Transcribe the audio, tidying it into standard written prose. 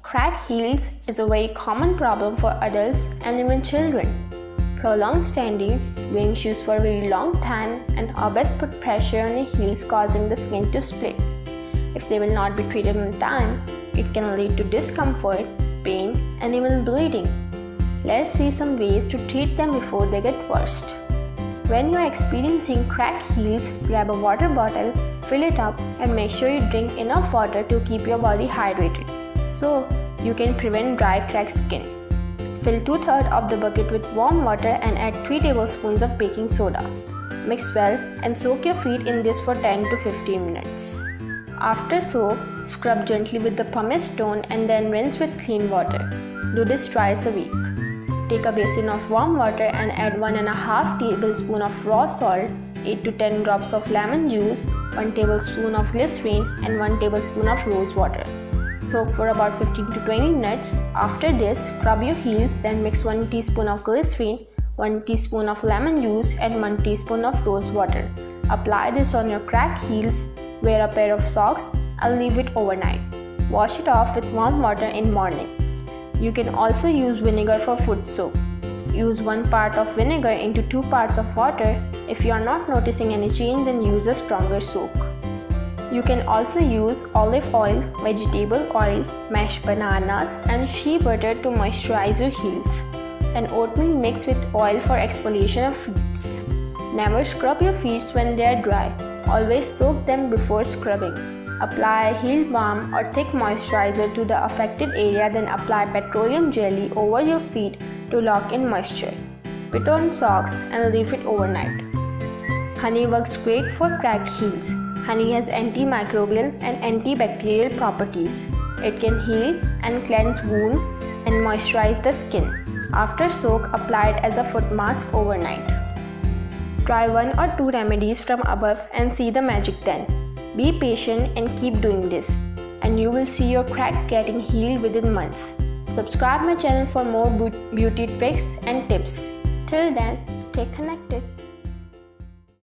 Cracked heels is a very common problem for adults and even children. Prolonged standing, wearing shoes for a very long time, and always put pressure on your heels, causing the skin to split. If they will not be treated on time, it can lead to discomfort, pain, and even bleeding. Let's see some ways to treat them before they get worse. When you are experiencing cracked heels, grab a water bottle, fill it up, and make sure you drink enough water to keep your body hydrated, so you can prevent dry, cracked skin. Fill 2/3 of the bucket with warm water and add 3 tablespoons of baking soda. Mix well and soak your feet in this for 10 to 15 minutes. After soak, scrub gently with the pumice stone and then rinse with clean water. Do this twice a week. Take a basin of warm water and add 1.5 tablespoons of raw salt, 8 to 10 drops of lemon juice, 1 tablespoon of glycerin, and 1 tablespoon of rose water. Soak for about 15 to 20 minutes. After this, scrub your heels, then mix 1 teaspoon of glycerin, 1 teaspoon of lemon juice, and 1 teaspoon of rose water. Apply this on your cracked heels, wear a pair of socks, and leave it overnight. Wash it off with warm water in morning. You can also use vinegar for foot soak. Use 1 part of vinegar into 2 parts of water. If you are not noticing any change, then use a stronger soak. You can also use olive oil, vegetable oil, mashed bananas, and shea butter to moisturize your heels, and oatmeal mixed with oil for exfoliation of feet. Never scrub your feet when they are dry. Always soak them before scrubbing. Apply heel balm or thick moisturizer to the affected area, then apply petroleum jelly over your feet to lock in moisture. Put on socks and leave it overnight. Honey works great for cracked heels. Honey has antimicrobial and antibacterial properties. It can heal and cleanse wounds and moisturize the skin. After soak, apply it as a foot mask overnight. Try 1 or 2 remedies from above and see the magic then. Be patient and keep doing this, and you will see your crack getting healed within months. Subscribe my channel for more beauty tricks and tips. Till then, stay connected.